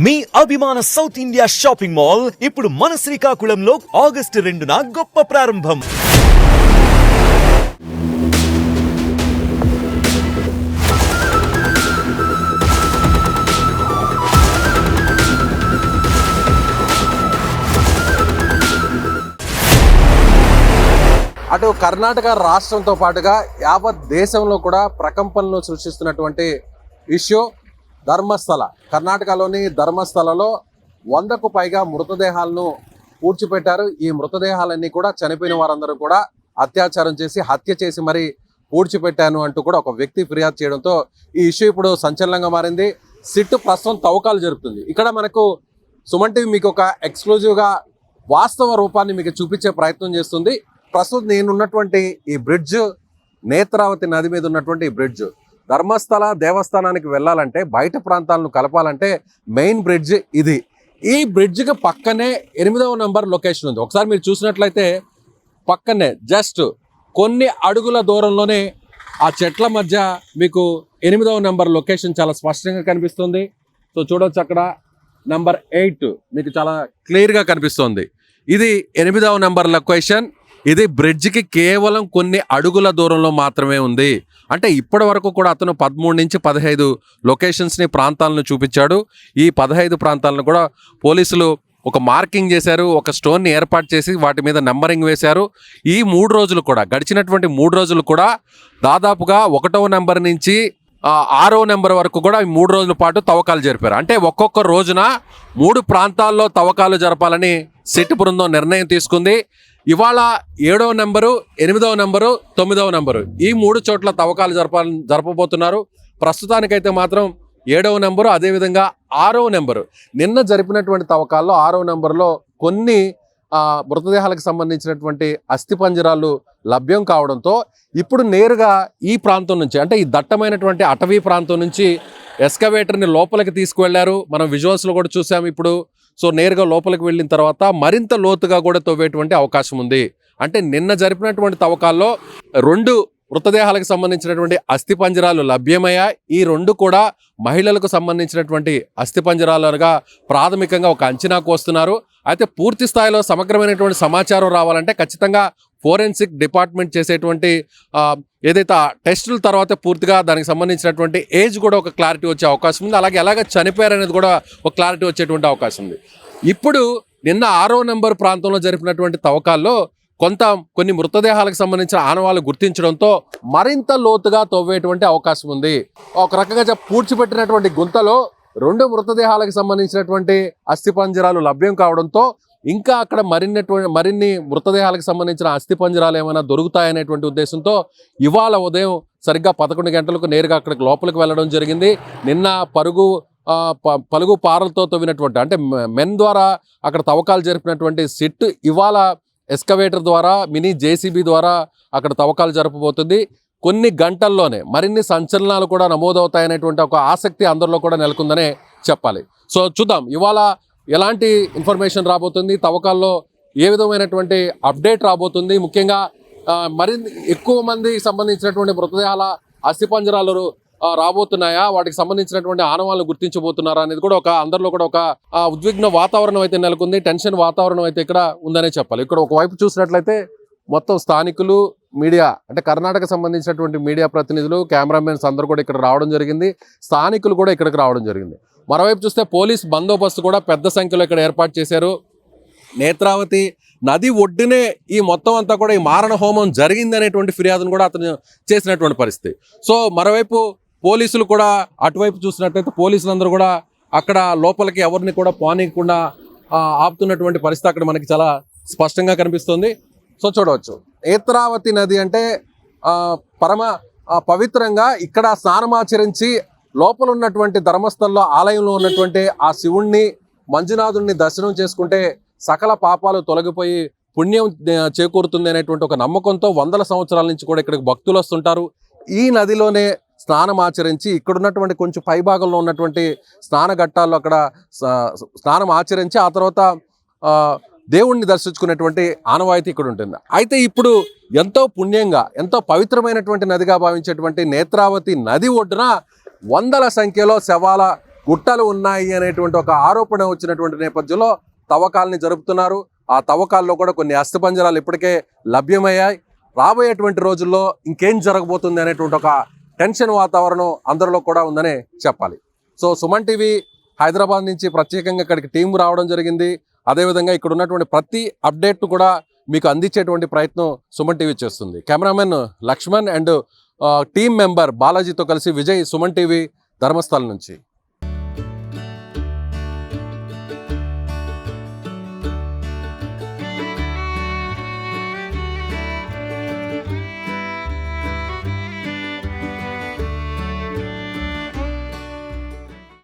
మీ అభిమాన south India shopping mall ఇప్పుడు మన శ్రీకాకుళంలో ఆగస్టు 2న గొప్ప ప్రారంభం. అటు కర్ణాటక రాష్ట్రంతో పాటుగా యావత్ దేశంలో కూడా ప్రకంపనలు సృష్టిస్తున్నటువంటి ఇష్యూ ధర్మస్థల. కర్ణాటకలోని ధర్మస్థలలో 100కు పైగా మృతదేహాలను పూడ్చిపెట్టారు. ఈ మృతదేహాలన్నీ కూడా చనిపోయిన వారందరూ కూడా అత్యాచారం చేసి హత్య చేసి మరి పూడ్చిపెట్టాను అంటూ కూడా ఒక వ్యక్తి ఫిర్యాదు చేయడంతో ఈ ఇష్యూ ఇప్పుడు సంచలనంగా మారింది. సిట్ ప్రస్తుతం తవ్వకాలు జరుపుతుంది. ఇక్కడ మనకు సుమన్ టీవీ మీకు ఒక ఎక్స్క్లూజివ్గా వాస్తవ రూపాన్ని మీకు చూపించే ప్రయత్నం చేస్తుంది. ప్రస్తుతం నేనున్నటువంటి ఈ బ్రిడ్జ్ నేత్రావతి నది మీద ఉన్నటువంటి ఈ బ్రిడ్జ్ ధర్మస్థల దేవస్థానానికి వెళ్ళాలంటే బయట ప్రాంతాలను కలపాలంటే మెయిన్ బ్రిడ్జ్ ఇది. ఈ బ్రిడ్జ్కి పక్కనే 8వ నెంబర్ లొకేషన్ ఉంది. ఒకసారి మీరు చూసినట్లయితే పక్కనే జస్ట్ కొన్ని అడుగుల దూరంలోనే ఆ చెట్ల మధ్య మీకు 8వ నెంబర్ లొకేషన్ చాలా స్పష్టంగా కనిపిస్తుంది. సో చూడవచ్చు అక్కడ నెంబర్ 8 మీకు చాలా క్లియర్గా కనిపిస్తుంది. ఇది 8వ నెంబర్ లొకేషన్. ఇది బ్రిడ్జ్కి కేవలం కొన్ని అడుగుల దూరంలో మాత్రమే ఉంది. అంటే ఇప్పటి వరకు కూడా అతను 13 నుంచి 15 లొకేషన్స్ని ప్రాంతాలను చూపించాడు. ఈ 15 ప్రాంతాలను కూడా పోలీసులు ఒక మార్కింగ్ చేశారు, ఒక స్టోన్ని ఏర్పాటు చేసి వాటి మీద నెంబరింగ్ వేశారు. ఈ 3 రోజులు కూడా గడిచినటువంటి 3 రోజులు కూడా దాదాపుగా 1వ నెంబర్ నుంచి 6వ నెంబర్ వరకు కూడా ఈ 3 రోజుల పాటు తవ్వకాలు జరిపారు. అంటే ఒక్కొక్క రోజున 3 ప్రాంతాల్లో తవ్వకాలు జరపాలని సిట్ బృందం నిర్ణయం తీసుకుంది. ఇవాళ 7వ నెంబరు, 8వ నెంబరు, 9వ నెంబరు ఈ 3 చోట్ల తవ్వకాలు జరపబోతున్నారు. ప్రస్తుతానికైతే మాత్రం 7వ నెంబరు అదేవిధంగా 6వ నెంబరు నిన్న జరిపినటువంటి తవ్వకాల్లో 6వ నెంబర్లో కొన్ని మృతదేహాలకు సంబంధించినటువంటి అస్థిపంజరాలు లభ్యం కావడంతో ఇప్పుడు నేరుగా ఈ ప్రాంతం నుంచి అంటే ఈ దట్టమైనటువంటి అటవీ ప్రాంతం నుంచి ఎస్కవేటర్ని లోపలికి తీసుకువెళ్లారు. మనం విజువల్స్లో కూడా చూసాము ఇప్పుడు. సో నేరుగా లోపలికి వెళ్ళిన తర్వాత మరింత లోతుగా కూడా తవ్వేటువంటి అవకాశం ఉంది. అంటే నిన్న జరిపినటువంటి తవ్వకాల్లో 2 మృతదేహాలకు సంబంధించినటువంటి అస్థిపంజరాలు లభ్యమయ్యాయి. ఈ 2 కూడా మహిళలకు సంబంధించినటువంటి అస్థిపంజరాలుగా ప్రాథమికంగా ఒక అంచనాకు వస్తున్నారు. అయితే పూర్తి స్థాయిలో సమగ్రమైనటువంటి సమాచారం రావాలంటే ఖచ్చితంగా ఫోరెన్సిక్ డిపార్ట్మెంట్ చేసేటువంటి ఏదైతే టెస్టుల తర్వాత పూర్తిగా దానికి సంబంధించినటువంటి ఏజ్ కూడా ఒక క్లారిటీ వచ్చే అవకాశం ఉంది. అలాగే ఎలాగ చనిపోయారు అనేది కూడా ఒక క్లారిటీ వచ్చేటువంటి అవకాశం ఉంది. ఇప్పుడు నిన్న 6వ నెంబర్ ప్రాంతంలో జరిపినటువంటి తవ్వకాల్లో కొన్ని మృతదేహాలకు సంబంధించిన ఆనవాళ్ళు గుర్తించడంతో మరింత లోతుగా తవ్వేటువంటి అవకాశం ఉంది. ఒక రకంగా పూడ్చిపెట్టినటువంటి గుంతలో 2 మృతదేహాలకు సంబంధించినటువంటి అస్థిపంజరాలు లభ్యం కావడంతో ఇంకా అక్కడ మరిన్ని మృతదేహాలకు సంబంధించిన అస్థిపంజరాలు ఏమైనా దొరుకుతాయనేటువంటి ఉద్దేశంతో ఇవాళ ఉదయం సరిగ్గా 11 గంటలకు నేరుగా అక్కడికి లోపలికి వెళ్ళడం జరిగింది. నిన్న పలుగు పారలతో తవ్వినటువంటి అంటే మెన్ ద్వారా అక్కడ తవ్వకాలు జరిపినటువంటి సిట్ ఇవాళ ఎస్కవేటర్ ద్వారా మినీ జేసీబీ ద్వారా అక్కడ తవ్వకాలు జరపబోతుంది. కొన్ని గంటల్లోనే మరిన్ని సంచలనాలు కూడా నమోదవుతాయనేటువంటి ఒక ఆసక్తి అందరిలో కూడా నెలకొందనే చెప్పాలి. సో చూద్దాం ఇవాళ ఎలాంటి ఇన్ఫర్మేషన్ రాబోతుంది, తవ్వకాల్లో ఏ విధమైనటువంటి అప్డేట్ రాబోతుంది, ముఖ్యంగా మరిన్ని ఎక్కువ మందికి సంబంధించినటువంటి మృతదేహాల అస్థిపంజరాలు రాబోతున్నాయా, వాటికి సంబంధించినటువంటి ఆనవాళ్ళు గుర్తించబోతున్నారా అనేది కూడా అందరిలో కూడా ఒక ఉద్విగ్న వాతావరణం అయితే నెలకొంది. టెన్షన్ వాతావరణం అయితే ఇక్కడ ఉందనే చెప్పాలి. ఇక్కడ ఒకవైపు చూసినట్లయితే మొత్తం స్థానికులు, మీడియా అంటే కర్ణాటక సంబంధించినటువంటి మీడియా ప్రతినిధులు, కెమెరామెన్స్ అందరూ కూడా ఇక్కడ రావడం జరిగింది. స్థానికులు కూడా ఇక్కడికి రావడం జరిగింది. మరోవైపు చూస్తే పోలీస్ బందోబస్తు కూడా పెద్ద సంఖ్యలో ఇక్కడ ఏర్పాటు చేశారు. నేత్రావతి నది ఒడ్డునే ఈ మొత్తం అంతా కూడా ఈ మారణ హోమం జరిగింది అనేటువంటి ఫిర్యాదును కూడా అతను చేసినటువంటి పరిస్థితి. సో మరోవైపు పోలీసులు కూడా అటువైపు చూసినట్లయితే పోలీసులందరూ కూడా అక్కడ లోపలికి ఎవరిని కూడా పోనీయకుండా ఆపుతున్నటువంటి పరిస్థితి అక్కడ మనకి చాలా స్పష్టంగా కనిపిస్తుంది. సో చూడవచ్చు నేత్రావతి నది అంటే పరమ పవిత్రంగా ఇక్కడ స్నానమాచరించి లోపల ఉన్నటువంటి ధర్మస్థలంలో ఆలయంలో ఉన్నటువంటి ఆ శివుణ్ణి మంజునాథుడిని దర్శనం చేసుకుంటే సకల పాపాలు తొలగిపోయి పుణ్యం చేకూరుతుంది అనేటువంటి ఒక నమ్మకంతో 100 సంవత్సరాల నుంచి కూడా ఇక్కడికి భక్తులు వస్తుంటారు. ఈ నదిలోనే స్నానం ఆచరించి ఇక్కడ ఉన్నటువంటి కొంచెం పైభాగంలో ఉన్నటువంటి స్నాన ఘట్టాల్లో అక్కడ స్నానం ఆచరించి ఆ తర్వాత దేవుణ్ణి దర్శించుకునేటువంటి ఆనవాయితీ ఇక్కడ ఉంటుంది. అయితే ఇప్పుడు ఎంతో పుణ్యంగా ఎంతో పవిత్రమైనటువంటి నదిగా భావించేటువంటి నేత్రావతి నది ఒడ్డున వందల సంఖ్యలో శవాల గుట్టలు ఉన్నాయి అనేటువంటి ఒక ఆరోపణ వచ్చినటువంటి నేపథ్యంలో తవ్వకాలని జరుపుతున్నారు. ఆ తవ్వకాల్లో కూడా కొన్ని అస్థిపంజరాలు ఇప్పటికే లభ్యమయ్యాయి. రాబోయేటువంటి రోజుల్లో ఇంకేం జరగబోతుంది అనేటువంటి ఒక టెన్షన్ వాతావరణం అందరిలో కూడా ఉందనే చెప్పాలి. సో సుమన్ టీవీ హైదరాబాద్ నుంచి ప్రత్యేకంగా ఇక్కడికి టీం రావడం జరిగింది. అదేవిధంగా ఇక్కడ ఉన్నటువంటి ప్రతి అప్డేట్ కూడా మీకు అందించేటువంటి ప్రయత్నం సుమన్ టీవీ చేస్తుంది. Cameraman Lakshman and team member బాలాజీతో కలిసి విజయ్, సుమన్ టీవీ ధర్మస్థలం నుంచి.